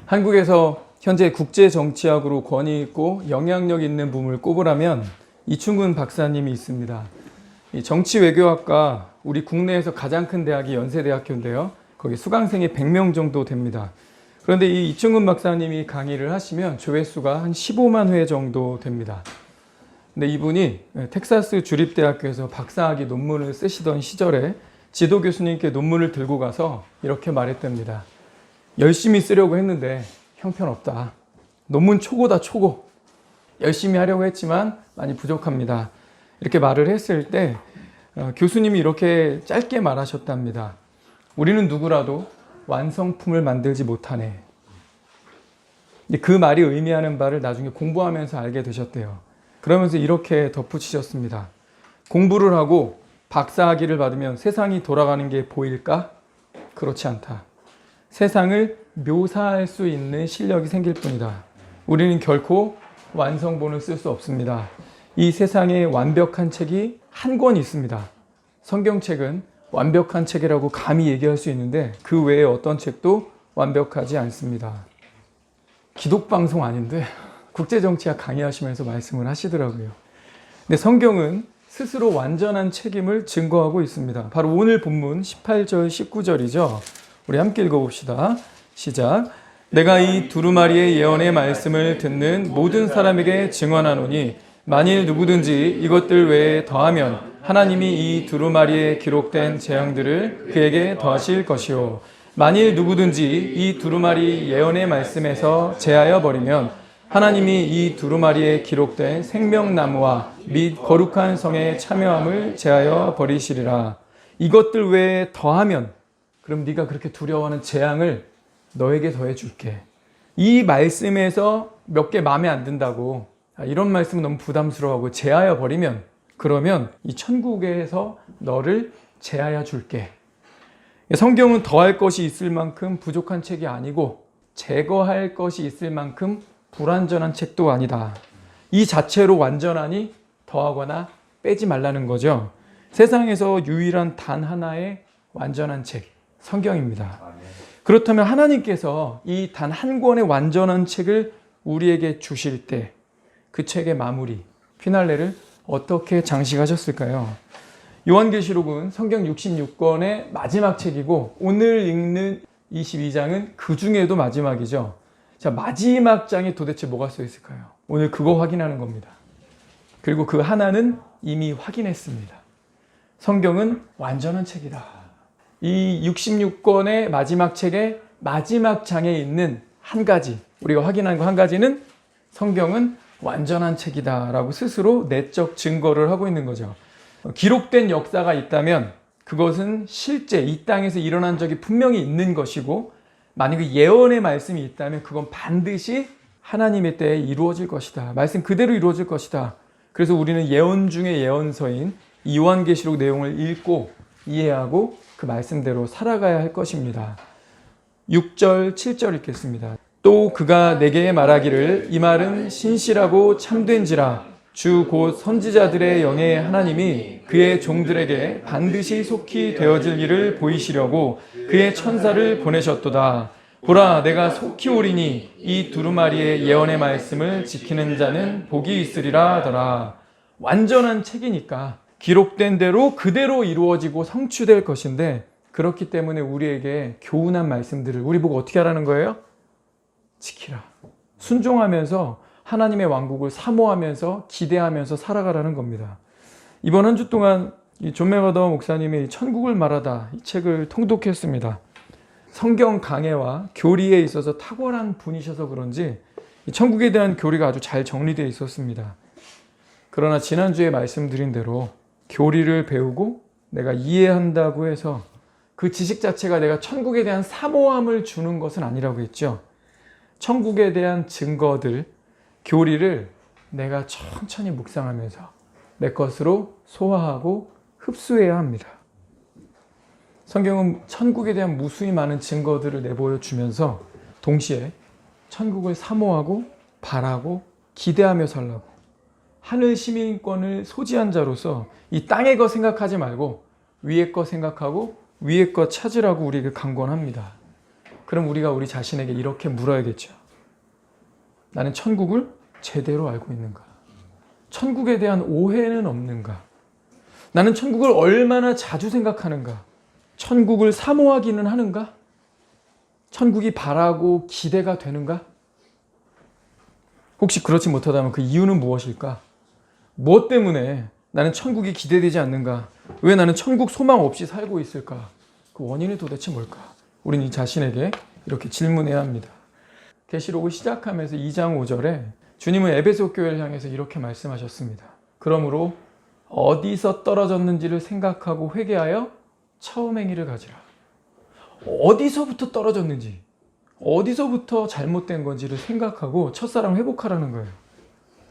한국에서 현재 국제 정치학으로 권위 있고 영향력 있는 분을 꼽으라면 이충근 박사님이 있습니다. 이 정치 외교학과 우리 국내에서 가장 큰 대학이 연세대학교인데요. 거기 수강생이 100명 정도 됩니다. 그런데 이 이충근 박사님이 강의를 하시면 조회수가 한 15만 회 정도 됩니다. 근데 이분이 텍사스 주립대학교에서 박사학위 논문을 쓰시던 시절에 지도 교수님께 논문을 들고 가서 이렇게 말했답니다. 열심히 쓰려고 했는데 형편없다. 논문 초고다, 초고. 열심히 하려고 했지만 많이 부족합니다. 이렇게 말을 했을 때 교수님이 이렇게 짧게 말하셨답니다. 우리는 누구라도 완성품을 만들지 못하네. 그 말이 의미하는 바를 나중에 공부하면서 알게 되셨대요. 그러면서 이렇게 덧붙이셨습니다. 공부를 하고 박사학위를 받으면 세상이 돌아가는 게 보일까? 그렇지 않다. 세상을 묘사할 수 있는 실력이 생길 뿐이다. 우리는 결코 완성본을 쓸 수 없습니다. 이 세상에 완벽한 책이 한 권 있습니다. 성경책은 완벽한 책이라고 감히 얘기할 수 있는데 그 외에 어떤 책도 완벽하지 않습니다. 기독방송 아닌데 국제정치학 강의하시면서 말씀을 하시더라고요. 근데 성경은 스스로 완전한 책임을 증거하고 있습니다. 바로 오늘 본문 18절, 19절이죠. 우리 함께 읽어봅시다. 시작. 내가 이 두루마리의 예언의 말씀을 듣는 모든 사람에게 증언하노니 만일 누구든지 이것들 외에 더하면 하나님이 이 두루마리에 기록된 재앙들을 그에게 더하실 것이요. 만일 누구든지 이 두루마리 예언의 말씀에서 제하여 버리면 하나님이 이 두루마리에 기록된 생명나무와 및 거룩한 성의 참여함을 제하여 버리시리라. 이것들 외에 더하면 그럼 네가 그렇게 두려워하는 재앙을 너에게 더해줄게. 이 말씀에서 몇 개 마음에 안 든다고 이런 말씀은 너무 부담스러워하고 제하여 버리면 그러면 이 천국에서 너를 제하여 줄게. 성경은 더할 것이 있을 만큼 부족한 책이 아니고 제거할 것이 있을 만큼 불완전한 책도 아니다. 이 자체로 완전하니 더하거나 빼지 말라는 거죠. 세상에서 유일한 단 하나의 완전한 책, 성경입니다. 그렇다면 하나님께서 이 단 한 권의 완전한 책을 우리에게 주실 때 그 책의 마무리, 피날레를 어떻게 장식하셨을까요? 요한계시록은 성경 66권의 마지막 책이고 오늘 읽는 22장은 그 중에도 마지막이죠. 자, 마지막 장에 도대체 뭐가 써 있을까요? 오늘 그거 확인하는 겁니다. 그리고 그 하나는 이미 확인했습니다. 성경은 완전한 책이다. 이 66권의 마지막 책의 마지막 장에 있는 한 가지, 우리가 확인한 거 한 가지는 성경은 완전한 책이다 라고 스스로 내적 증거를 하고 있는 거죠. 기록된 역사가 있다면 그것은 실제 이 땅에서 일어난 적이 분명히 있는 것이고 만약에 예언의 말씀이 있다면 그건 반드시 하나님의 때에 이루어질 것이다. 말씀 그대로 이루어질 것이다. 그래서 우리는 예언 중의 예언서인 요한계시록 내용을 읽고 이해하고 그 말씀대로 살아가야 할 것입니다. 6절, 7절 읽겠습니다. 또 그가 내게 말하기를 이 말은 신실하고 참된지라 주 곧 선지자들의 영의 하나님이 그의 종들에게 반드시 속히 되어질 일을 보이시려고 그의 천사를 보내셨도다. 보라, 내가 속히 오리니 이 두루마리의 예언의 말씀을 지키는 자는 복이 있으리라 하더라. 완전한 책이니까 기록된 대로 그대로 이루어지고 성취될 것인데 그렇기 때문에 우리에게 교훈한 말씀들을 우리 보고 어떻게 하라는 거예요? 지키라. 순종하면서 하나님의 왕국을 사모하면서 기대하면서 살아가라는 겁니다. 이번 한 주 동안 존 맥어더 목사님이 천국을 말하다 이 책을 통독했습니다. 성경 강해와 교리에 있어서 탁월한 분이셔서 그런지 천국에 대한 교리가 아주 잘 정리되어 있었습니다. 그러나 지난주에 말씀드린 대로 교리를 배우고 내가 이해한다고 해서 그 지식 자체가 내가 천국에 대한 사모함을 주는 것은 아니라고 했죠. 천국에 대한 증거들, 교리를 내가 천천히 묵상하면서 내 것으로 소화하고 흡수해야 합니다. 성경은 천국에 대한 무수히 많은 증거들을 내보여주면서 동시에 천국을 사모하고 바라고 기대하며 살라고 하늘 시민권을 소지한 자로서 이 땅의 것 생각하지 말고 위의 것 생각하고 위의 것 찾으라고 우리에게 강권합니다. 그럼 우리가 우리 자신에게 이렇게 물어야겠죠. 나는 천국을 제대로 알고 있는가? 천국에 대한 오해는 없는가? 나는 천국을 얼마나 자주 생각하는가? 천국을 사모하기는 하는가? 천국이 바라고 기대가 되는가? 혹시 그렇지 못하다면 그 이유는 무엇일까? 무엇 때문에 나는 천국이 기대되지 않는가? 왜 나는 천국 소망 없이 살고 있을까? 그 원인이 도대체 뭘까? 우리는 이 자신에게 이렇게 질문해야 합니다. 계시록을 시작하면서 2장 5절에 주님은 에베소 교회를 향해서 이렇게 말씀하셨습니다. 그러므로 어디서 떨어졌는지를 생각하고 회개하여 처음 행위를 가지라. 어디서부터 떨어졌는지, 어디서부터 잘못된 건지를 생각하고 첫사랑 회복하라는 거예요.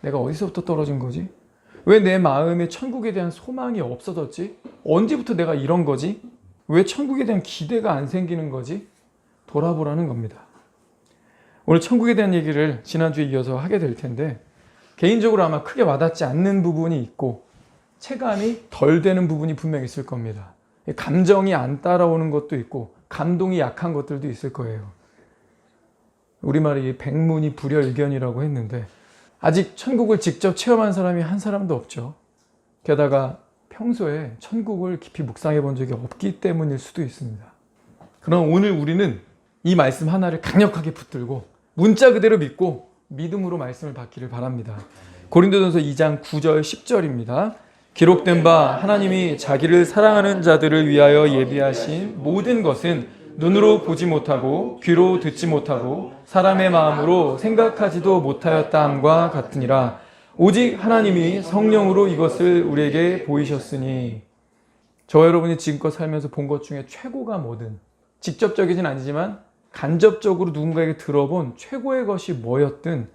내가 어디서부터 떨어진 거지? 왜 내 마음에 천국에 대한 소망이 없어졌지? 언제부터 내가 이런 거지? 왜 천국에 대한 기대가 안 생기는 거지? 돌아보라는 겁니다. 오늘 천국에 대한 얘기를 지난주에 이어서 하게 될 텐데 개인적으로 아마 크게 와닿지 않는 부분이 있고 체감이 덜 되는 부분이 분명히 있을 겁니다. 감정이 안 따라오는 것도 있고 감동이 약한 것들도 있을 거예요. 우리말이 백문이 불여일견이라고 했는데 아직 천국을 직접 체험한 사람이 한 사람도 없죠. 게다가 평소에 천국을 깊이 묵상해 본 적이 없기 때문일 수도 있습니다. 그럼 오늘 우리는 이 말씀 하나를 강력하게 붙들고 문자 그대로 믿고 믿음으로 말씀을 받기를 바랍니다. 고린도전서 2장 9절 10절입니다. 기록된 바 하나님이 자기를 사랑하는 자들을 위하여 예비하신 모든 것은 눈으로 보지 못하고 귀로 듣지 못하고 사람의 마음으로 생각하지도 못하였다 함과 같으니라. 오직 하나님이 성령으로 이것을 우리에게 보이셨으니. 저와 여러분이 지금껏 살면서 본 것 중에 최고가 뭐든 직접적이진 아니지만 간접적으로 누군가에게 들어본 최고의 것이 뭐였든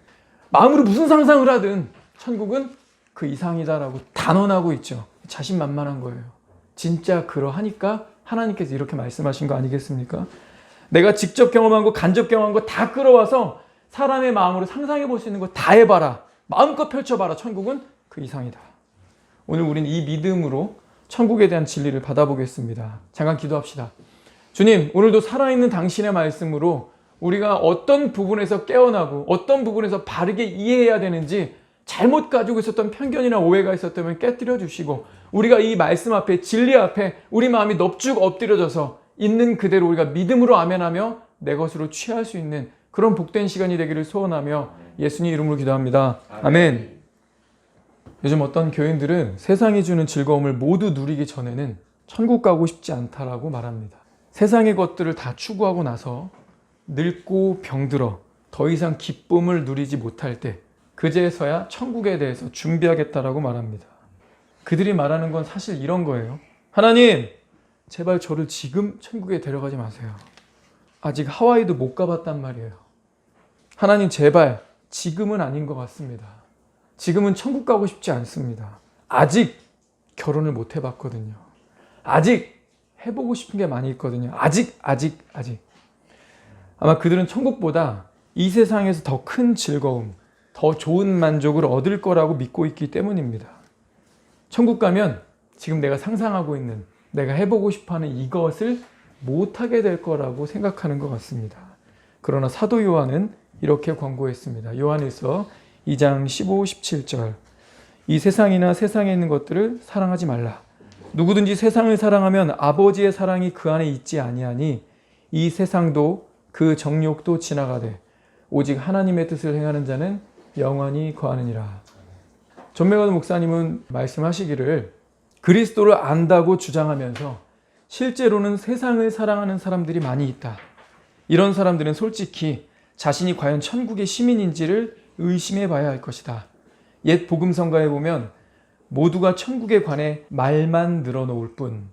마음으로 무슨 상상을 하든 천국은 그 이상이다라고 단언하고 있죠. 자신만만한 거예요. 진짜 그러하니까 하나님께서 이렇게 말씀하신 거 아니겠습니까? 내가 직접 경험한 거, 간접 경험한 거 다 끌어와서 사람의 마음으로 상상해 볼 수 있는 거 다 해봐라. 마음껏 펼쳐봐라. 천국은 그 이상이다. 오늘 우리는 이 믿음으로 천국에 대한 진리를 받아보겠습니다. 잠깐 기도합시다. 주님, 오늘도 살아있는 당신의 말씀으로 우리가 어떤 부분에서 깨어나고 어떤 부분에서 바르게 이해해야 되는지 잘못 가지고 있었던 편견이나 오해가 있었다면 깨뜨려 주시고 우리가 이 말씀 앞에 진리 앞에 우리 마음이 넙죽 엎드려져서 있는 그대로 우리가 믿음으로 아멘하며 내 것으로 취할 수 있는 그런 복된 시간이 되기를 소원하며 예수님 이름으로 기도합니다. 아멘. 요즘 어떤 교인들은 세상이 주는 즐거움을 모두 누리기 전에는 천국 가고 싶지 않다라고 말합니다. 세상의 것들을 다 추구하고 나서 늙고 병들어 더 이상 기쁨을 누리지 못할 때 그제서야 천국에 대해서 준비하겠다라고 말합니다. 그들이 말하는 건 사실 이런 거예요. 하나님, 제발 저를 지금 천국에 데려가지 마세요. 아직 하와이도 못 가봤단 말이에요. 하나님, 제발 지금은 아닌 것 같습니다. 지금은 천국 가고 싶지 않습니다. 아직 결혼을 못 해봤거든요. 아직 해보고 싶은 게 많이 있거든요. 아직. 아마 그들은 천국보다 이 세상에서 더 큰 즐거움, 더 좋은 만족을 얻을 거라고 믿고 있기 때문입니다. 천국 가면 지금 내가 상상하고 있는, 내가 해보고 싶어하는 이것을 못하게 될 거라고 생각하는 것 같습니다. 그러나 사도 요한은 이렇게 권고했습니다. 요한일서 2장 15, 17절. 이 세상이나 세상에 있는 것들을 사랑하지 말라. 누구든지 세상을 사랑하면 아버지의 사랑이 그 안에 있지 아니하니 이 세상도 그 정욕도 지나가되 오직 하나님의 뜻을 행하는 자는 영원히 거하느니라. 존 맥아도 목사님은 말씀하시기를 그리스도를 안다고 주장하면서 실제로는 세상을 사랑하는 사람들이 많이 있다. 이런 사람들은 솔직히 자신이 과연 천국의 시민인지를 의심해 봐야 할 것이다. 옛 복음성가에 보면 모두가 천국에 관해 말만 늘어놓을 뿐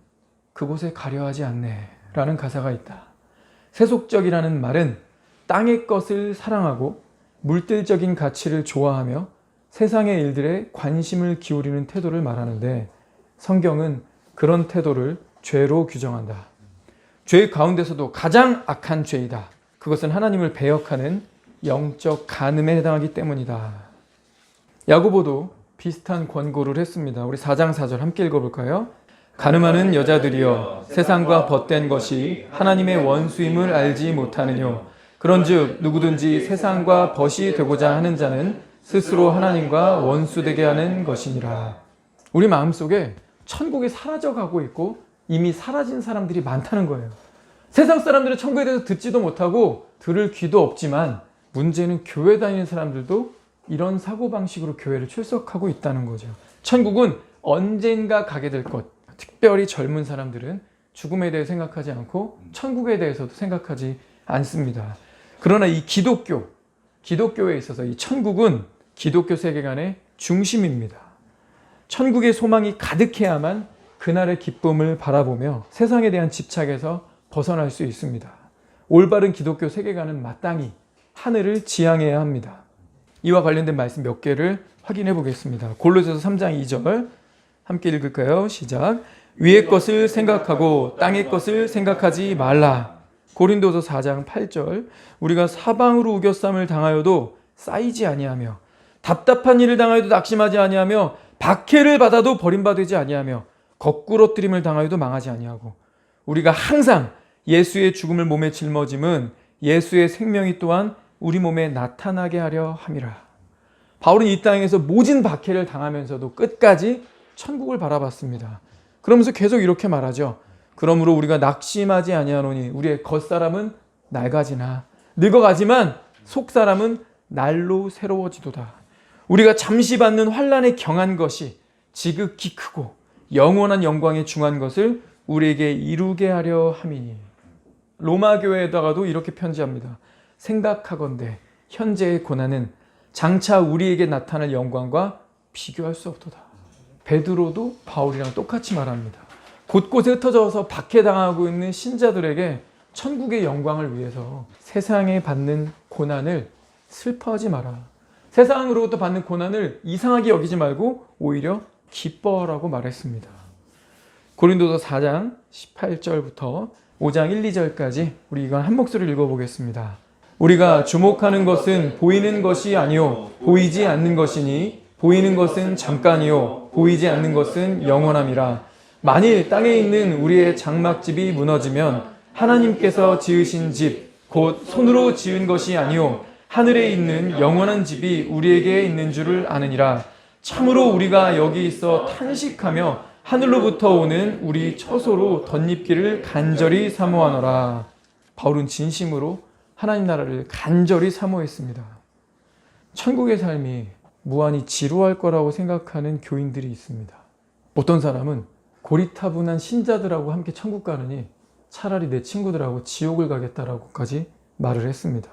그곳에 가려하지 않네 라는 가사가 있다. 세속적이라는 말은 땅의 것을 사랑하고 물질적인 가치를 좋아하며 세상의 일들에 관심을 기울이는 태도를 말하는데 성경은 그런 태도를 죄로 규정한다. 죄 가운데서도 가장 악한 죄이다. 그것은 하나님을 배역하는 영적 간음에 해당하기 때문이다. 야고보도 비슷한 권고를 했습니다. 우리 4장 4절 함께 읽어볼까요? 가늠하는 여자들이여 세상과 벗된 것이 하나님의 원수임을 알지 못하느뇨. 그런즉 누구든지 세상과 벗이 되고자 하는 자는 스스로 하나님과 원수되게 하는 것이니라. 우리 마음속에 천국이 사라져가고 있고 이미 사라진 사람들이 많다는 거예요. 세상 사람들은 천국에 대해서 듣지도 못하고 들을 귀도 없지만 문제는 교회 다니는 사람들도 이런 사고방식으로 교회를 출석하고 있다는 거죠. 천국은 언젠가 가게 될 것. 특별히 젊은 사람들은 죽음에 대해 생각하지 않고 천국에 대해서도 생각하지 않습니다. 그러나 이 기독교에 있어서 이 천국은 기독교 세계관의 중심입니다. 천국의 소망이 가득해야만 그날의 기쁨을 바라보며 세상에 대한 집착에서 벗어날 수 있습니다. 올바른 기독교 세계관은 마땅히 하늘을 지향해야 합니다. 이와 관련된 말씀 몇 개를 확인해 보겠습니다. 골로새서 3장 2절 함께 읽을까요? 시작. 위의 것을 생각하고 땅의 것을 생각하지 말라. 고린도서 4장 8절 우리가 사방으로 우겨쌈을 당하여도 쌓이지 아니하며 답답한 일을 당하여도 낙심하지 아니하며 박해를 받아도 버림받지 아니하며 거꾸러뜨림을 당하여도 망하지 아니하고 우리가 항상 예수의 죽음을 몸에 짊어짐은 예수의 생명이 또한 우리 몸에 나타나게 하려 함이라. 바울은 이 땅에서 모진 박해를 당하면서도 끝까지 천국을 바라봤습니다. 그러면서 계속 이렇게 말하죠. 그러므로 우리가 낙심하지 아니하노니 우리의 겉사람은 낡아지나 늙어가지만 속사람은 날로 새로워지도다. 우리가 잠시 받는 환난에 경한 것이 지극히 크고 영원한 영광에 중한 것을 우리에게 이루게 하려 함이니. 로마 교회에다가도 이렇게 편지합니다. 생각하건대 현재의 고난은 장차 우리에게 나타날 영광과 비교할 수 없도다. 베드로도 바울이랑 똑같이 말합니다. 곳곳에 흩어져서 박해당하고 있는 신자들에게 천국의 영광을 위해서 세상에 받는 고난을 슬퍼하지 마라. 세상으로부터 받는 고난을 이상하게 여기지 말고 오히려 기뻐하라고 말했습니다. 고린도서 4장 18절부터 5장 1, 2절까지 우리 이건 한 목소리를 읽어보겠습니다. 우리가 주목하는 것은 보이는 것이 아니요 보이지 않는 것이니 보이는 것은 잠깐이요 보이지 않는 것은 영원함이라. 만일 땅에 있는 우리의 장막집이 무너지면 하나님께서 지으신 집 곧 손으로 지은 것이 아니요 하늘에 있는 영원한 집이 우리에게 있는 줄을 아느니라. 참으로 우리가 여기 있어 탄식하며 하늘로부터 오는 우리 처소로 덧입기를 간절히 사모하노라. 바울은 진심으로 하나님 나라를 간절히 사모했습니다. 천국의 삶이 무한히 지루할 거라고 생각하는 교인들이 있습니다. 어떤 사람은 고리타분한 신자들하고 함께 천국 가느니 차라리 내 친구들하고 지옥을 가겠다라고까지 말을 했습니다.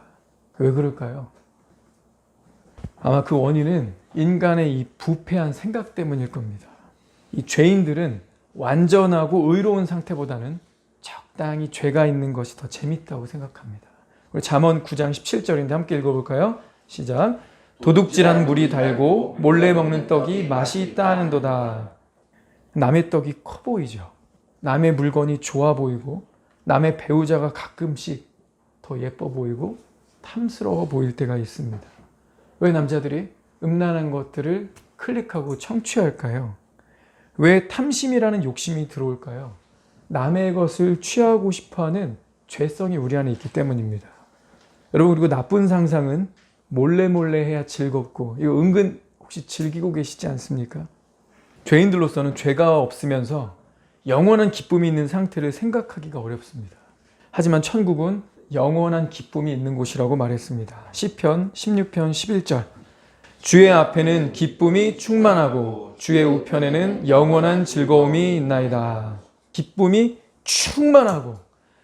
왜 그럴까요? 아마 그 원인은 인간의 이 부패한 생각 때문일 겁니다. 이 죄인들은 완전하고 의로운 상태보다는 적당히 죄가 있는 것이 더 재밌다고 생각합니다. 우리 잠언 9장 17절인데 함께 읽어볼까요? 시작. 도둑질한 물이 달고 몰래 먹는 떡이 맛이 있다 하는도다. 남의 떡이 커 보이죠. 남의 물건이 좋아 보이고 남의 배우자가 가끔씩 더 예뻐 보이고 탐스러워 보일 때가 있습니다. 왜 남자들이 음란한 것들을 클릭하고 청취할까요? 왜 탐심이라는 욕심이 들어올까요? 남의 것을 취하고 싶어하는 죄성이 우리 안에 있기 때문입니다. 여러분, 그리고 나쁜 상상은 몰래 해야 즐겁고, 이거 은근 혹시 즐기고 계시지 않습니까? 죄인들로서는 죄가 없으면서 영원한 기쁨이 있는 상태를 생각하기가 어렵습니다. 하지만 천국은 영원한 기쁨이 있는 곳이라고 말했습니다. 시편 16편 11절. 주의 앞에는 기쁨이 충만하고 주의 우편에는 영원한 즐거움이 있나이다. 기쁨이 충만하고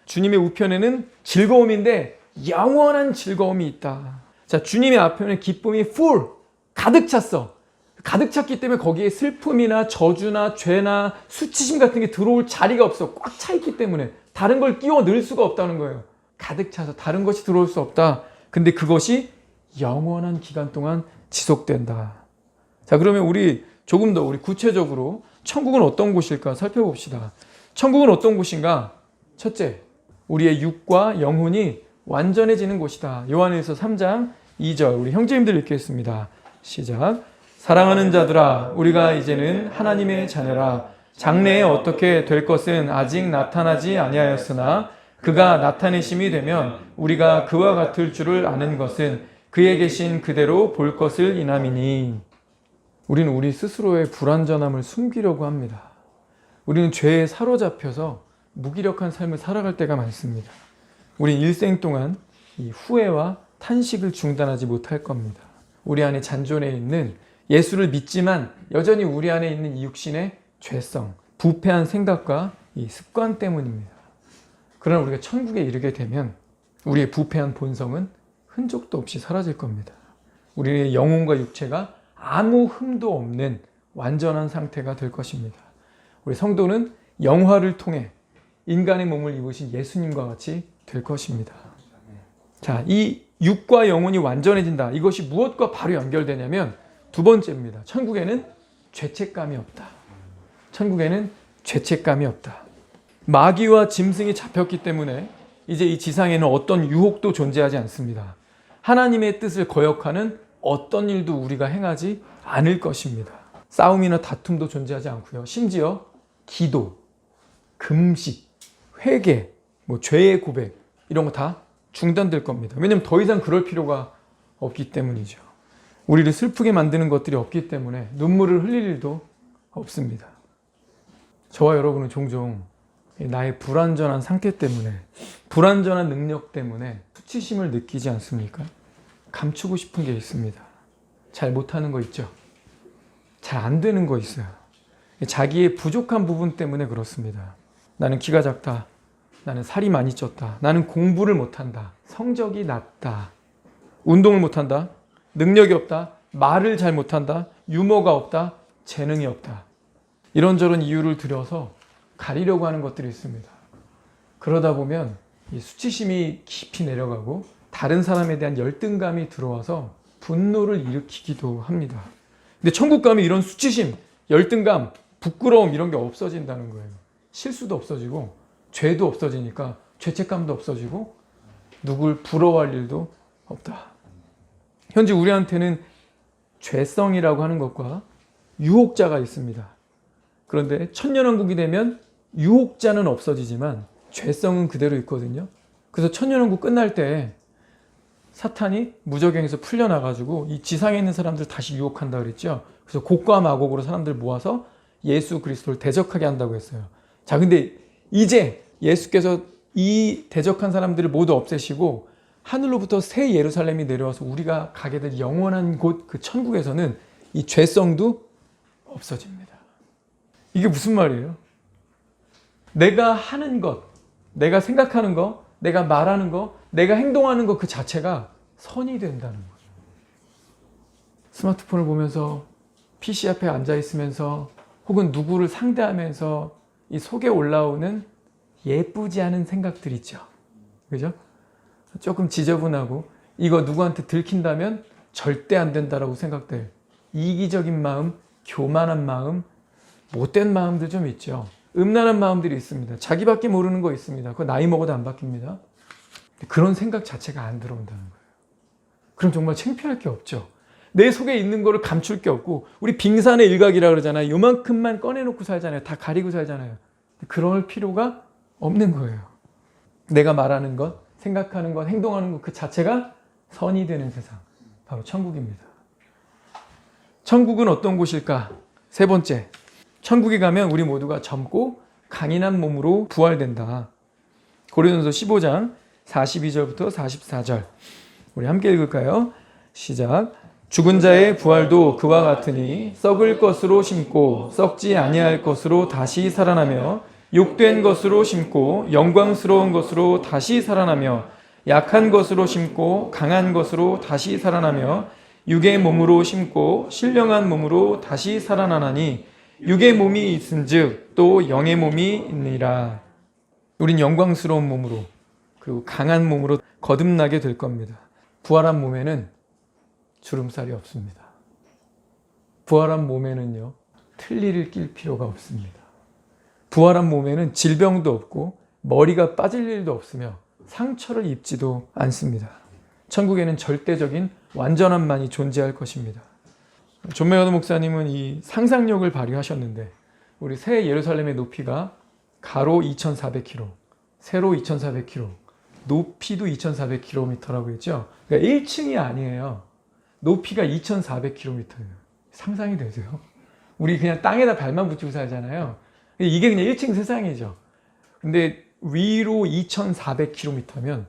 주님의 우편에는 즐거움인데 영원한 즐거움이 있다. 자, 주님의 앞에는 기쁨이 full, 가득 찼어. 가득 찼기 때문에 거기에 슬픔이나 저주나 죄나 수치심 같은 게 들어올 자리가 없어. 꽉 차 있기 때문에 다른 걸 끼워 넣을 수가 없다는 거예요. 가득 차서 다른 것이 들어올 수 없다. 근데 그것이 영원한 기간 동안 지속된다. 자, 그러면 우리 조금 더 우리 구체적으로 천국은 어떤 곳일까 살펴봅시다. 천국은 어떤 곳인가? 첫째, 우리의 육과 영혼이 완전해지는 곳이다. 요한일서 3장 2절 우리 형제님들 읽겠습니다. 시작. 사랑하는 자들아, 우리가 이제는 하나님의 자녀라. 장래에 어떻게 될 것은 아직 나타나지 아니하였으나 그가 나타내심이 되면 우리가 그와 같을 줄을 아는 것은 그에 계신 그대로 볼 것을 인함이니. 우리는 우리 스스로의 불완전함을 숨기려고 합니다. 우리는 죄에 사로잡혀서 무기력한 삶을 살아갈 때가 많습니다. 우린 일생 동안 이 후회와 탄식을 중단하지 못할 겁니다. 우리 안에 잔존해 있는 예수를 믿지만 여전히 우리 안에 있는 이 육신의 죄성, 부패한 생각과 이 습관 때문입니다. 그러나 우리가 천국에 이르게 되면 우리의 부패한 본성은 흔적도 없이 사라질 겁니다. 우리의 영혼과 육체가 아무 흠도 없는 완전한 상태가 될 것입니다. 우리 성도는 영화를 통해 인간의 몸을 입으신 예수님과 같이 될 것입니다. 자, 이 육과 영혼이 완전해진다. 이것이 무엇과 바로 연결되냐면 두 번째입니다. 천국에는 죄책감이 없다. 천국에는 죄책감이 없다. 마귀와 짐승이 잡혔기 때문에 이제 이 지상에는 어떤 유혹도 존재하지 않습니다. 하나님의 뜻을 거역하는 어떤 일도 우리가 행하지 않을 것입니다. 싸움이나 다툼도 존재하지 않고요. 심지어 기도, 금식, 회개, 죄의 고백 이런 거 다 중단될 겁니다. 왜냐하면 더 이상 그럴 필요가 없기 때문이죠. 우리를 슬프게 만드는 것들이 없기 때문에 눈물을 흘릴 일도 없습니다. 저와 여러분은 종종 나의 불완전한 상태 때문에, 불완전한 능력 때문에 수치심을 느끼지 않습니까? 감추고 싶은 게 있습니다. 잘 못하는 거 있죠? 잘 안 되는 거 있어요. 자기의 부족한 부분 때문에 그렇습니다. 나는 키가 작다. 나는 살이 많이 쪘다. 나는 공부를 못한다. 성적이 낮다. 운동을 못한다. 능력이 없다. 말을 잘 못한다. 유머가 없다. 재능이 없다. 이런저런 이유를 들여서 가리려고 하는 것들이 있습니다. 그러다 보면 이 수치심이 깊이 내려가고 다른 사람에 대한 열등감이 들어와서 분노를 일으키기도 합니다. 근데 천국 가면 이런 수치심, 열등감, 부끄러움 이런 게 없어진다는 거예요. 실수도 없어지고 죄도 없어지니까 죄책감도 없어지고 누굴 부러워할 일도 없다. 현재 우리한테는 죄성이라고 하는 것과 유혹자가 있습니다. 그런데 천년왕국이 되면 유혹자는 없어지지만 죄성은 그대로 있거든요. 그래서 천년왕국 끝날 때 사탄이 무저갱에서 풀려나가지고 이 지상에 있는 사람들 다시 유혹한다 그랬죠. 그래서 곡과 마곡으로 사람들 모아서 예수 그리스도를 대적하게 한다고 했어요. 자, 근데 이제 예수께서 이 대적한 사람들을 모두 없애시고 하늘로부터 새 예루살렘이 내려와서 우리가 가게 될 영원한 곳 그 천국에서는 이 죄성도 없어집니다. 이게 무슨 말이에요? 내가 하는 것, 내가 생각하는 것, 내가 말하는 것, 내가 행동하는 것 그 자체가 선이 된다는 거죠. 스마트폰을 보면서 PC 앞에 앉아 있으면서 혹은 누구를 상대하면서 이 속에 올라오는 예쁘지 않은 생각들 있죠. 그죠? 조금 지저분하고 이거 누구한테 들킨다면 절대 안 된다라고 생각될 이기적인 마음, 교만한 마음, 못된 마음들 좀 있죠. 음란한 마음들이 있습니다. 자기밖에 모르는 거 있습니다. 그거 나이 먹어도 안 바뀝니다. 그런 생각 자체가 안 들어온다는 거예요. 그럼 정말 창피할 게 없죠. 내 속에 있는 거를 감출 게 없고 우리 빙산의 일각이라 그러잖아요. 요만큼만 꺼내놓고 살잖아요. 다 가리고 살잖아요. 그럴 필요가 없는 거예요. 내가 말하는 것, 생각하는 것, 행동하는 것 그 자체가 선이 되는 세상. 바로 천국입니다. 천국은 어떤 곳일까? 세 번째, 천국에 가면 우리 모두가 젊고 강인한 몸으로 부활된다. 고린도서 15장 42절부터 44절 우리 함께 읽을까요? 시작. 죽은 자의 부활도 그와 같으니 썩을 것으로 심고 썩지 아니할 것으로 다시 살아나며 욕된 것으로 심고 영광스러운 것으로 다시 살아나며 약한 것으로 심고 강한 것으로 다시 살아나며 육의 몸으로 심고 신령한 몸으로 다시 살아나나니 육의 몸이 있은즉 또 영의 몸이 있느니라. 우린 영광스러운 몸으로 그리고 강한 몸으로 거듭나게 될 겁니다. 부활한 몸에는 주름살이 없습니다. 부활한 몸에는요, 틀니를 낄 필요가 없습니다. 부활한 몸에는 질병도 없고 머리가 빠질 일도 없으며 상처를 입지도 않습니다. 천국에는 절대적인 완전함만이 존재할 것입니다. 존 맥아더 목사님은 이 상상력을 발휘하셨는데 우리 새 예루살렘의 높이가 가로 2,400km, 세로 2,400km, 높이도 2,400km라고 했죠. 그러니까 1층이 아니에요. 높이가 2,400km예요. 상상이 되세요? 우리 그냥 땅에다 발만 붙이고 살잖아요. 이게 그냥 1층 세상이죠. 근데 위로 2,400km면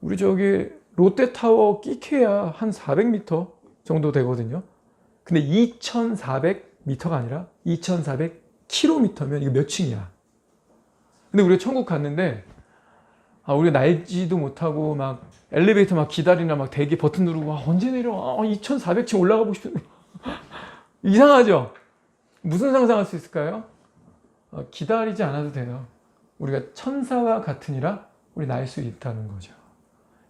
우리 저기 롯데타워 끼케야 한 400m 정도 되거든요. 근데 2,400m가 아니라 2,400km면 이거 몇 층이야? 근데 우리가 천국 갔는데 우리가 날지도 못하고 막 엘리베이터 막 기다리나 막 대기 버튼 누르고 언제 내려? 2,400층 올라가 보고 싶은데 이상하죠? 무슨 상상할 수 있을까요? 기다리지 않아도 돼요. 우리가 천사와 같으니라 우리 날 수 있다는 거죠.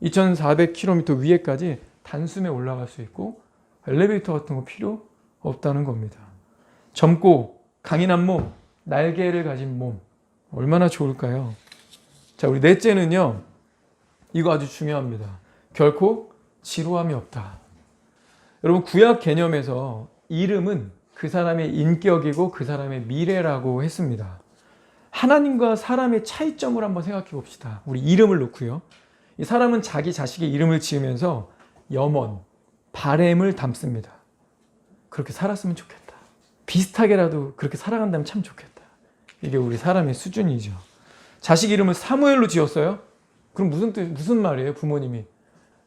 2,400km 위에까지 단숨에 올라갈 수 있고 엘리베이터 같은 거 필요 없다는 겁니다. 젊고 강인한 몸, 날개를 가진 몸, 얼마나 좋을까요? 자, 우리 넷째는요, 이거 아주 중요합니다. 결코 지루함이 없다. 여러분, 구약 개념에서 이름은 그 사람의 인격이고 그 사람의 미래라고 했습니다. 하나님과 사람의 차이점을 한번 생각해 봅시다. 우리 이름을 놓고요. 이 사람은 자기 자식의 이름을 지으면서 염원, 바램을 담습니다. 그렇게 살았으면 좋겠다. 비슷하게라도 그렇게 살아간다면 참 좋겠다. 이게 우리 사람의 수준이죠. 자식 이름을 사무엘로 지었어요? 그럼 무슨 말이에요? 부모님이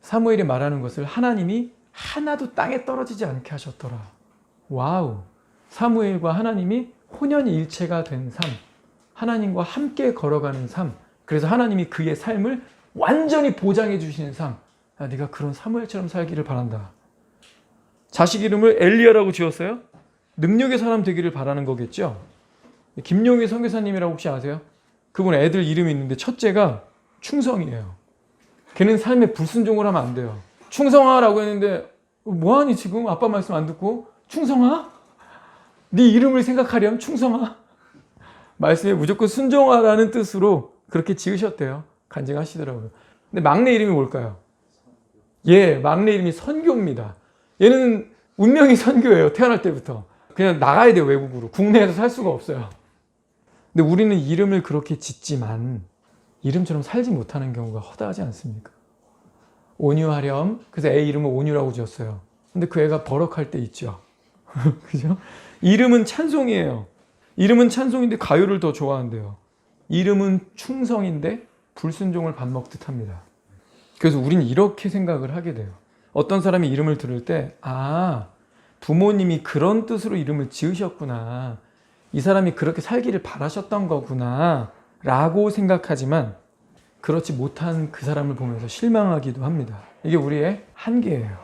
사무엘이 말하는 것을 하나님이 하나도 땅에 떨어지지 않게 하셨더라. 와우. 사무엘과 하나님이 혼연일체가 된 삶, 하나님과 함께 걸어가는 삶, 그래서 하나님이 그의 삶을 완전히 보장해 주시는 삶. 네가 그런 사무엘처럼 살기를 바란다. 자식 이름을 엘리야라고 지었어요? 능력의 사람 되기를 바라는 거겠죠. 김용희 선교사님이라고 혹시 아세요? 그분 애들 이름이 있는데 첫째가 충성이에요. 걔는 삶에 불순종을 하면 안 돼요. 충성아라고 했는데 뭐하니 지금 아빠 말씀 안 듣고? 충성아? 네 이름을 생각하렴 충성아? 말씀에 무조건 순종하라는 뜻으로 그렇게 지으셨대요. 간증하시더라고요. 근데 막내 이름이 뭘까요? 막내 이름이 선교입니다. 얘는 운명이 선교예요. 태어날 때부터. 그냥 나가야 돼요. 외국으로. 국내에서 살 수가 없어요. 근데 우리는 이름을 그렇게 짓지만 이름처럼 살지 못하는 경우가 허다하지 않습니까? 온유하렴. 그래서 애 이름을 온유라고 지었어요. 근데 그 애가 버럭할 때 있죠. 그죠? 이름은 찬송이에요. 이름은 찬송인데 가요를 더 좋아한대요. 이름은 충성인데 불순종을 밥 먹듯 합니다. 그래서 우리는 이렇게 생각을 하게 돼요. 어떤 사람이 이름을 들을 때 부모님이 그런 뜻으로 이름을 지으셨구나. 이 사람이 그렇게 살기를 바라셨던 거구나 라고 생각하지만 그렇지 못한 그 사람을 보면서 실망하기도 합니다. 이게 우리의 한계예요.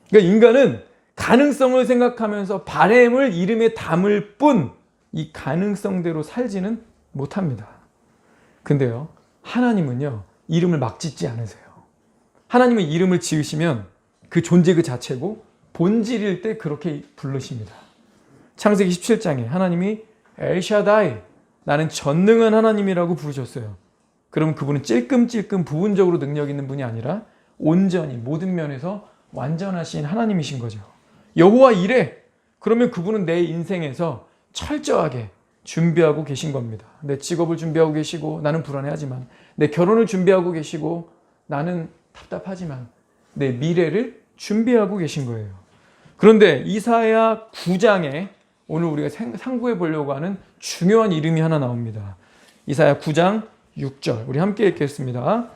그러니까 인간은 가능성을 생각하면서 바램을 이름에 담을 뿐 이 가능성대로 살지는 못합니다. 근데요, 하나님은요, 이름을 막 짓지 않으세요. 하나님은 이름을 지으시면 그 존재 그 자체고 본질일 때 그렇게 부르십니다. 창세기 17장에 하나님이 엘샤다이, 나는 전능한 하나님이라고 부르셨어요. 그럼 그분은 찔끔찔끔 부분적으로 능력 있는 분이 아니라 온전히 모든 면에서 완전하신 하나님이신 거죠. 여호와 이래, 그러면 그분은 내 인생에서 철저하게 준비하고 계신 겁니다. 내 직업을 준비하고 계시고 나는 불안해하지만, 내 결혼을 준비하고 계시고 나는 답답하지만 내 미래를 준비하고 계신 거예요. 그런데 이사야 9장에 오늘 우리가 상고해 보려고 하는 중요한 이름이 하나 나옵니다. 이사야 9장 6절 우리 함께 읽겠습니다.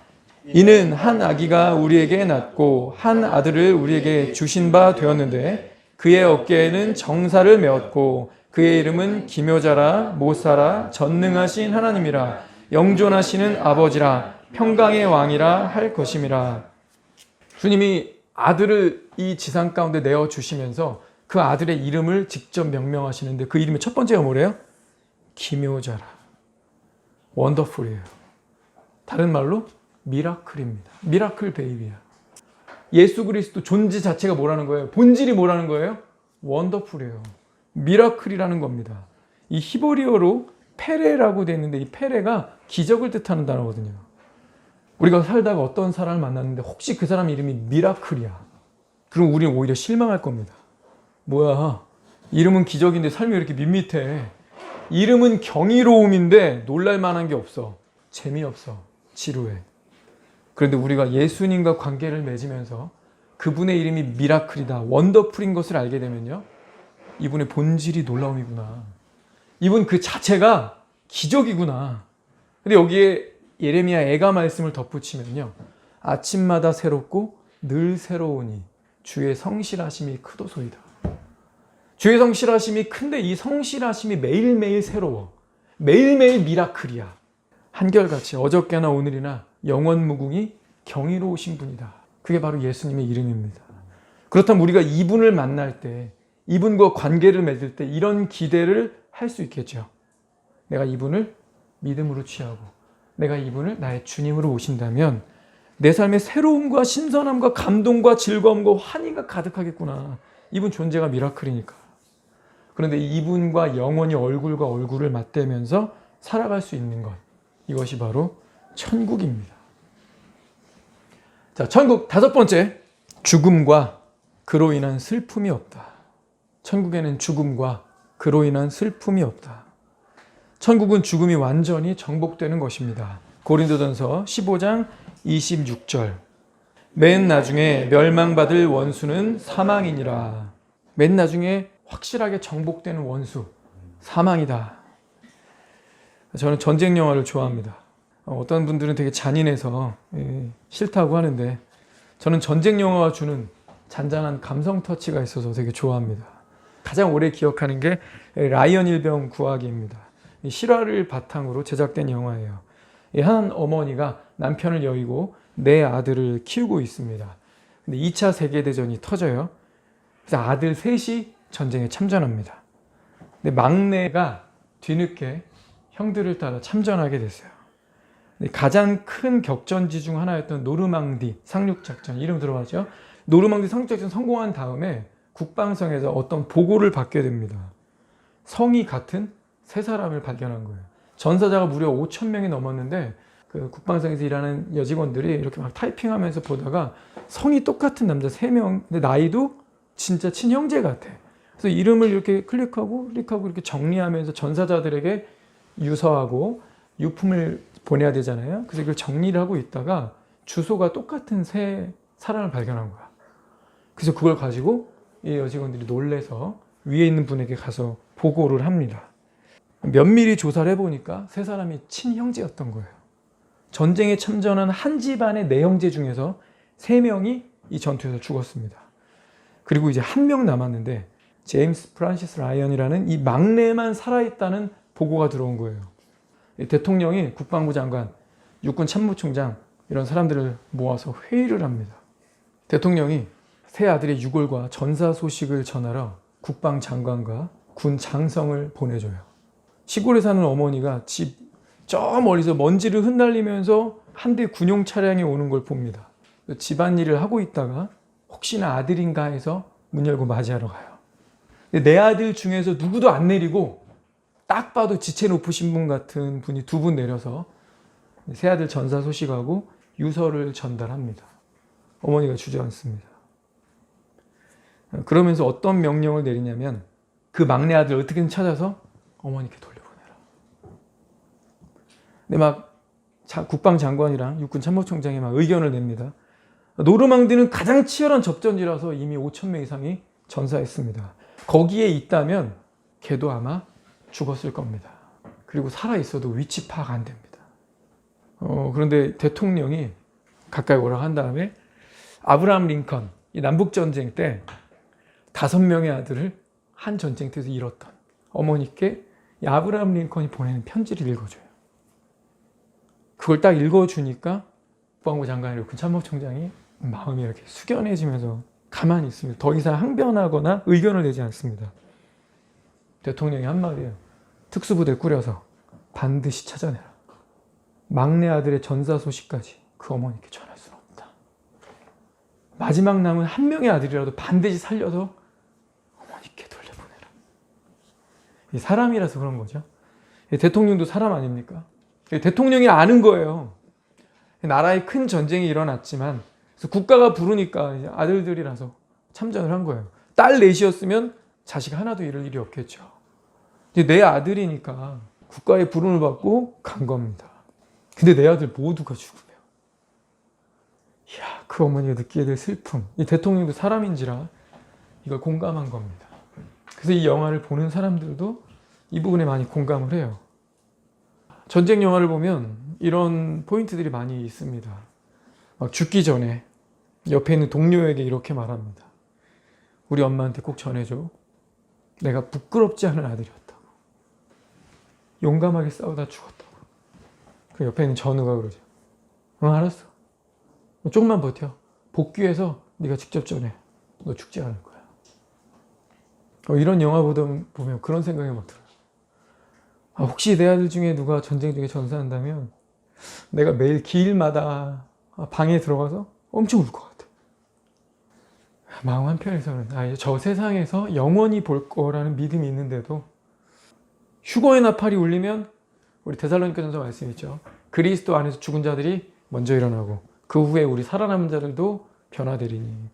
이는 한 아기가 우리에게 낳고 한 아들을 우리에게 주신 바 되었는데 그의 어깨에는 정사를 메었고 그의 이름은 기묘자라 모사라 전능하신 하나님이라 영존하시는 아버지라 평강의 왕이라 할 것임이라. 주님이 아들을 이 지상 가운데 내어주시면서 그 아들의 이름을 직접 명명하시는데 그 이름의 첫 번째가 뭐래요? 기묘자라. 원더풀이에요. 다른 말로 미라클입니다. 미라클 베이비야. 예수 그리스도 존재 자체가 뭐라는 거예요? 본질이 뭐라는 거예요? 원더풀이에요. 미라클이라는 겁니다. 이 히브리어로 페레라고 되어 있는데 이 페레가 기적을 뜻하는 단어거든요. 우리가 살다가 어떤 사람을 만났는데 혹시 그 사람 이름이 미라클이야. 그럼 우리는 오히려 실망할 겁니다. 뭐야, 이름은 기적인데 삶이 왜 이렇게 밋밋해. 이름은 경이로움인데 놀랄 만한 게 없어. 재미없어. 지루해. 그런데 우리가 예수님과 관계를 맺으면서 그분의 이름이 미라클이다, 원더풀인 것을 알게 되면요, 이분의 본질이 놀라움이구나. 이분 그 자체가 기적이구나. 근데 여기에 예레미야 애가 말씀을 덧붙이면요, 아침마다 새롭고 늘 새로우니 주의 성실하심이 크도소이다. 주의 성실하심이 큰데 이 성실하심이 매일매일 새로워. 매일매일 미라클이야. 한결같이 어저께나 오늘이나 영원무궁히 경이로우신 분이다. 그게 바로 예수님의 이름입니다. 그렇다면 우리가 이분을 만날 때, 이분과 관계를 맺을 때 이런 기대를 할 수 있겠죠. 내가 이분을 믿음으로 취하고 내가 이분을 나의 주님으로 오신다면 내 삶에 새로움과 신선함과 감동과 즐거움과 환희가 가득하겠구나. 이분 존재가 미라클이니까. 그런데 이분과 영원히 얼굴과 얼굴을 맞대면서 살아갈 수 있는 것, 이것이 바로 천국입니다. 자, 천국 다섯 번째, 죽음과 그로 인한 슬픔이 없다. 천국에는 죽음과 그로 인한 슬픔이 없다. 천국은 죽음이 완전히 정복되는 것입니다. 고린도전서 15장 26절. 맨 나중에 멸망받을 원수는 사망이니라. 맨 나중에 확실하게 정복되는 원수, 사망이다. 저는 전쟁 영화를 좋아합니다. 어떤 분들은 되게 잔인해서 싫다고 하는데 저는 전쟁 영화가 주는 잔잔한 감성 터치가 있어서 되게 좋아합니다. 가장 오래 기억하는 게 라이언 일병 구하기입니다. 실화를 바탕으로 제작된 영화예요. 한 어머니가 남편을 여의고 네 아들을 키우고 있습니다. 근데 2차 세계대전이 터져요. 그래서 아들 셋이 전쟁에 참전합니다. 근데 막내가 뒤늦게 형들을 따라 참전하게 됐어요. 가장 큰 격전지 중 하나였던 노르망디 상륙작전, 이름 들어봤죠? 노르망디 상륙작전 성공한 다음에 국방성에서 어떤 보고를 받게 됩니다. 성이 같은 세 사람을 발견한 거예요. 전사자가 무려 5,000명이 넘었는데 그 국방성에서 일하는 여직원들이 이렇게 막 타이핑하면서 보다가 성이 똑같은 남자 3명, 근데 나이도 진짜 친형제 같아. 그래서 이름을 이렇게 클릭하고 이렇게 정리하면서 전사자들에게 유서하고 유품을 보내야 되잖아요. 그래서 이걸 정리를 하고 있다가 주소가 똑같은 세 사람을 발견한 거야. 그래서 그걸 가지고 이 여직원들이 놀래서 위에 있는 분에게 가서 보고를 합니다. 면밀히 조사를 해보니까 세 사람이 친형제였던 거예요. 전쟁에 참전한 한 집안의 네 형제 중에서 3명이 이 전투에서 죽었습니다. 그리고 이제 1명 남았는데 제임스 프란시스 라이언이라는 이 막내만 살아있다는 보고가 들어온 거예요. 대통령이 국방부 장관, 육군 참모총장 이런 사람들을 모아서 회의를 합니다. 대통령이 세 아들의 유골과 전사 소식을 전하러 국방장관과 군 장성을 보내줘요. 시골에 사는 어머니가 집 저 멀리서 먼지를 흩날리면서 한 대 군용 차량이 오는 걸 봅니다. 집안일을 하고 있다가 혹시나 아들인가 해서 문 열고 맞이하러 가요. 내 아들 중에서 누구도 안 내리고 딱 봐도 지체 높으신 분 같은 분이 2분 내려서 새 아들 전사 소식하고 유서를 전달합니다. 어머니가 주저앉습니다. 그러면서 어떤 명령을 내리냐면 그 막내 아들 어떻게든 찾아서 어머니께 돌려보내라. 근데 막 국방장관이랑 육군 참모총장이 막 의견을 냅니다. 노르망디는 가장 치열한 접전지라서 이미 5,000명 이상이 전사했습니다. 거기에 있다면 걔도 아마 죽었을 겁니다. 그리고 살아있어도 위치 파악 안 됩니다. 그런데 대통령이 가까이 오라고 한 다음에 아브라함 링컨, 이 남북전쟁 때 5명의 아들을 한 전쟁터에서 잃었던 어머니께 이 아브라함 링컨이 보내는 편지를 읽어줘요. 그걸 딱 읽어주니까 국방부 장관이고 군 참모총장이 마음이 이렇게 숙연해지면서 가만히 있습니다. 더 이상 항변하거나 의견을 내지 않습니다. 대통령이 한 말이에요. 특수부대 꾸려서 반드시 찾아내라. 막내 아들의 전사 소식까지 그 어머니께 전할 수는 없다. 마지막 남은 한 명의 아들이라도 반드시 살려서 어머니께 돌려보내라. 이 사람이라서 그런 거죠. 대통령도 사람 아닙니까? 대통령이 아는 거예요. 나라에 큰 전쟁이 일어났지만 그래서 국가가 부르니까 아들들이라서 참전을 한 거예요. 딸 넷이었으면 자식 하나도 잃을 일이 없겠죠. 근데 내 아들이니까 국가의 부름을 받고 간 겁니다. 근데 내 아들 모두가 죽으면, 이야, 그 어머니가 느끼게 될 슬픔. 이 대통령도 사람인지라 이걸 공감한 겁니다. 그래서 이 영화를 보는 사람들도 이 부분에 많이 공감을 해요. 전쟁 영화를 보면 이런 포인트들이 많이 있습니다. 막 죽기 전에 옆에 있는 동료에게 이렇게 말합니다. 우리 엄마한테 꼭 전해줘. 내가 부끄럽지 않은 아들이었다고. 용감하게 싸우다 죽었다고. 그 옆에 있는 전우가 그러죠. 응, 알았어. 조금만 버텨. 복귀해서 네가 직접 전해. 너 죽지 않을 거야. 이런 영화 보면 그런 생각이 막 들어요. 혹시 내 아들 중에 누가 전쟁 중에 전사한다면 내가 매일 기일마다 방에 들어가서 엄청 울 것 같아. 마음 한편에서는 이제 저 세상에서 영원히 볼 거라는 믿음이 있는데도 휴거의 나팔이 울리면 우리 데살로니가전서 말씀이 있죠. 그리스도 안에서 죽은 자들이 먼저 일어나고 그 후에 우리 살아남은 자들도 변화되리니.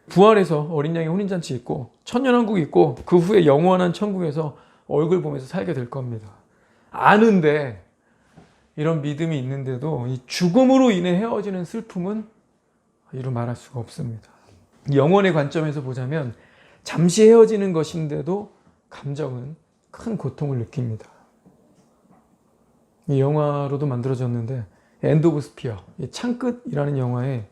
부활해서 어린 양의 혼인잔치 있고 천년왕국 있고 그 후에 영원한 천국에서 얼굴 보면서 살게 될 겁니다. 아는데 이런 믿음이 있는데도 이 죽음으로 인해 헤어지는 슬픔은 이루 말할 수가 없습니다. 영혼의 관점에서 보자면 잠시 헤어지는 것인데도 감정은 큰 고통을 느낍니다. 이 영화로도 만들어졌는데 엔드 오브 스피어, 창끝이라는 영화에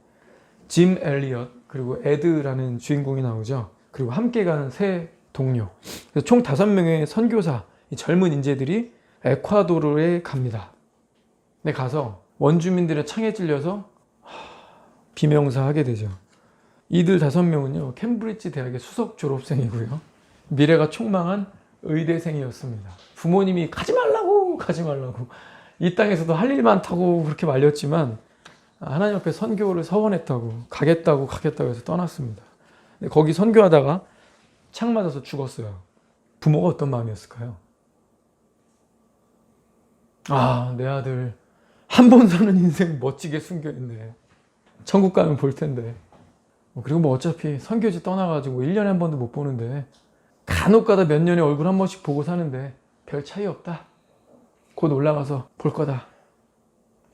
짐 엘리엇 그리고 에드라는 주인공이 나오죠. 그리고 함께 가는 세 동료. 그래서 총 5명의 선교사, 젊은 인재들이 에콰도르에 갑니다. 근데 가서 원주민들의 창에 찔려서 비명사하게 되죠. 이들 5명은요, 캠브리지 대학의 수석 졸업생이고요. 미래가 촉망한 의대생이었습니다. 부모님이 가지 말라고 이 땅에서도 할 일 많다고 그렇게 말렸지만 하나님 앞에 선교를 서원했다고 가겠다고 해서 떠났습니다. 근데 거기 선교하다가 창 맞아서 죽었어요. 부모가 어떤 마음이었을까요? 내 아들 한 번 사는 인생 멋지게 숨겨있네. 천국 가면 볼 텐데. 그리고 어차피 선교지 떠나가지고 1년에 한 번도 못 보는데 간혹 가다 몇 년에 얼굴 한 번씩 보고 사는데 별 차이 없다. 곧 올라가서 볼 거다.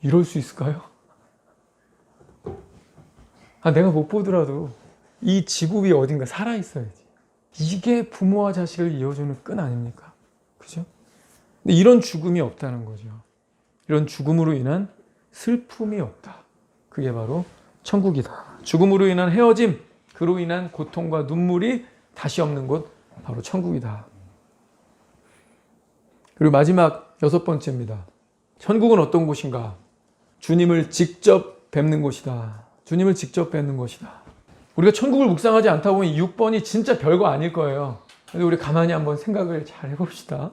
이럴 수 있을까요? 내가 못 보더라도 이 지구 위에 어딘가 살아있어야지. 이게 부모와 자식을 이어주는 끈 아닙니까? 그죠? 근데 이런 죽음이 없다는 거죠. 이런 죽음으로 인한 슬픔이 없다. 그게 바로 천국이다. 죽음으로 인한 헤어짐, 그로 인한 고통과 눈물이 다시 없는 곳, 바로 천국이다. 그리고 마지막 6번째입니다. 천국은 어떤 곳인가? 주님을 직접 뵙는 곳이다. 주님을 직접 뵙는 곳이다. 우리가 천국을 묵상하지 않다 보면 6번이 진짜 별거 아닐 거예요. 근데 우리 가만히 한번 생각을 잘 해봅시다.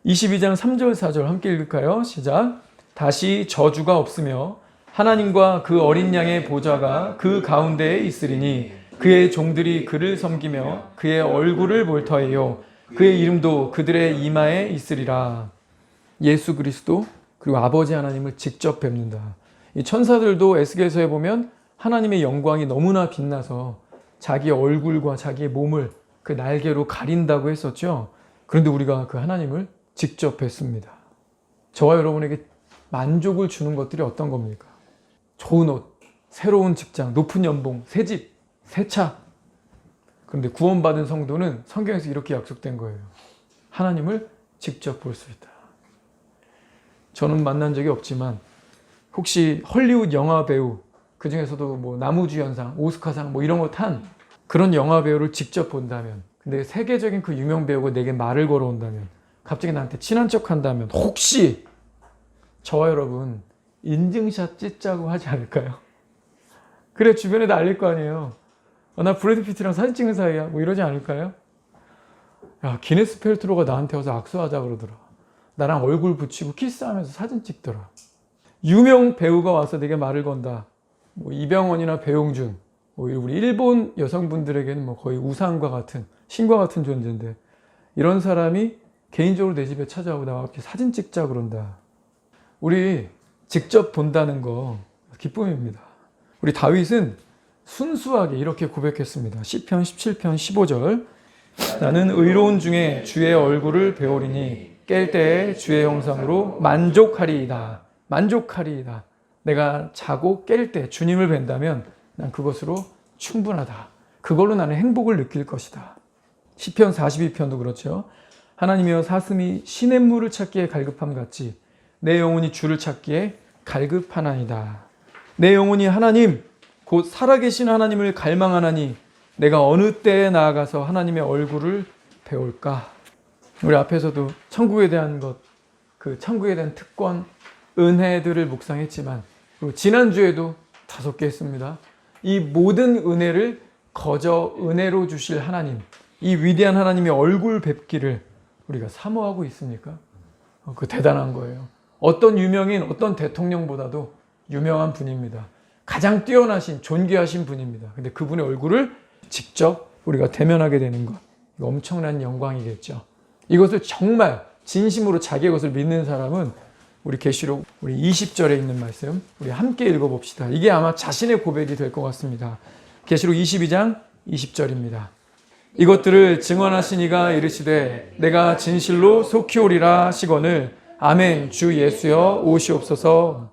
22장 3절 4절 함께 읽을까요? 시작. 다시 저주가 없으며 하나님과 그 어린 양의 보좌가 그 가운데에 있으리니 그의 종들이 그를 섬기며 그의 얼굴을 볼 터이요 그의 이름도 그들의 이마에 있으리라. 예수 그리스도 그리고 아버지 하나님을 직접 뵙는다. 이 천사들도 에스겔서에 보면 하나님의 영광이 너무나 빛나서 자기 얼굴과 자기의 몸을 그 날개로 가린다고 했었죠. 그런데 우리가 그 하나님을 직접 뵙습니다. 저와 여러분에게 만족을 주는 것들이 어떤 겁니까? 좋은 옷, 새로운 직장, 높은 연봉, 새 집, 새 차. 그런데 구원받은 성도는 성경에서 이렇게 약속된 거예요. 하나님을 직접 볼 수 있다. 저는 만난 적이 없지만 혹시 헐리우드 영화 배우, 그 중에서도 나무주연상, 오스카상 이런 거 탄 그런 영화 배우를 직접 본다면, 근데 세계적인 그 유명 배우가 내게 말을 걸어온다면, 갑자기 나한테 친한 척 한다면 혹시 저와 여러분 인증샷 찍자고 하지 않을까요? 그래, 주변에도 알릴 거 아니에요. 나 브래드 피트랑 사진 찍는 사이야. 이러지 않을까요? 야, 기네스 펠트로가 나한테 와서 악수하자 그러더라. 나랑 얼굴 붙이고 키스하면서 사진 찍더라. 유명 배우가 와서 내게 말을 건다. 이병헌이나 배용준, 우리 일본 여성분들에게는 거의 우상과 같은, 신과 같은 존재인데, 이런 사람이 개인적으로 내 집에 찾아오고 나와 이렇게 사진 찍자 그런다. 우리 직접 본다는 거 기쁨입니다. 우리 다윗은 순수하게 이렇게 고백했습니다. 시편 17편 15절 나는 의로운 중에 주의 얼굴을 배우리니 깰 때에 주의 형상으로 만족하리이다. 만족하리이다. 내가 자고 깰 때 주님을 뵌다면 난 그것으로 충분하다. 그걸로 나는 행복을 느낄 것이다. 시편 42편도 그렇죠. 하나님이여 사슴이 시냇물을 찾기에 갈급함 같이 내 영혼이 주를 찾기에 갈급하나이다. 내 영혼이 하나님 곧 살아계신 하나님을 갈망하나니 내가 어느 때에 나아가서 하나님의 얼굴을 배울까. 우리 앞에서도 천국에 대한 것, 그 천국에 대한 특권, 은혜들을 묵상했지만 그리고 지난주에도 5개 했습니다. 이 모든 은혜를 거저 은혜로 주실 하나님, 이 위대한 하나님의 얼굴 뵙기를 우리가 사모하고 있습니까? 그 대단한 거예요. 어떤 유명인, 어떤 대통령보다도 유명한 분입니다. 가장 뛰어나신, 존귀하신 분입니다. 근데 그분의 얼굴을 직접 우리가 대면하게 되는 것, 이거 엄청난 영광이겠죠. 이것을 정말 진심으로 자기의 것을 믿는 사람은 우리 계시록 우리 20절에 있는 말씀 우리 함께 읽어봅시다. 이게 아마 자신의 고백이 될 것 같습니다. 계시록 22장 20절입니다. 이것들을 증언하신 이가 이르시되 내가 진실로 속히 오리라 하시거늘 아멘. 주 예수여 오시옵소서.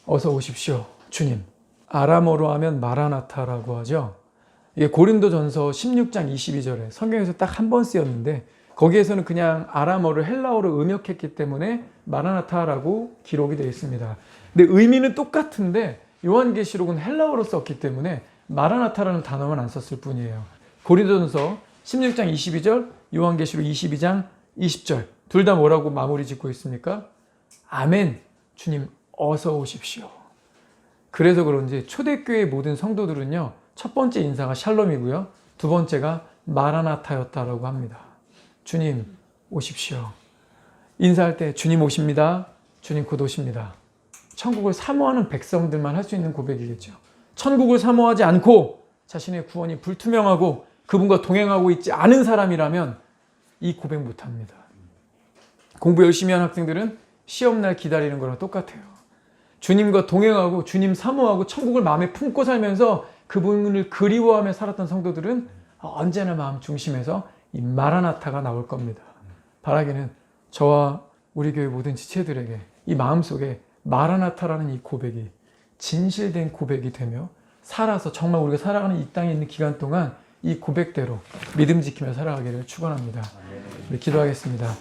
어서 오십시오 주님. 아람어로 하면 마라나타라고 하죠. 이게 고린도전서 16장 22절에 성경에서 딱 한 번 쓰였는데 거기에서는 그냥 아람어를 헬라어로 음역했기 때문에 마라나타라고 기록이 되어 있습니다. 근데 의미는 똑같은데 요한계시록은 헬라어로 썼기 때문에 마라나타라는 단어만 안 썼을 뿐이에요. 고린도전서 16장 22절, 요한계시록 22장 20절 둘 다 뭐라고 마무리 짓고 있습니까? 아멘. 주님 어서 오십시오. 그래서 그런지 초대교회 모든 성도들은요. 첫 번째 인사가 샬롬이고요. 두 번째가 마라나타였다라고 합니다. 주님 오십시오. 인사할 때 주님 오십니다. 주님 곧 오십니다. 천국을 사모하는 백성들만 할 수 있는 고백이겠죠. 천국을 사모하지 않고 자신의 구원이 불투명하고 그분과 동행하고 있지 않은 사람이라면 이 고백 못합니다. 공부 열심히 하는 학생들은 시험날 기다리는 거랑 똑같아요. 주님과 동행하고 주님 사모하고 천국을 마음에 품고 살면서 그분을 그리워하며 살았던 성도들은 언제나 마음 중심에서 이 마라나타가 나올 겁니다. 바라기는 저와 우리 교회 모든 지체들에게 이 마음속에 마라나타라는 이 고백이 진실된 고백이 되며 살아서 정말 우리가 살아가는 이 땅에 있는 기간 동안 이 고백대로 믿음 지키며 살아가기를 축원합니다. 우리 기도하겠습니다.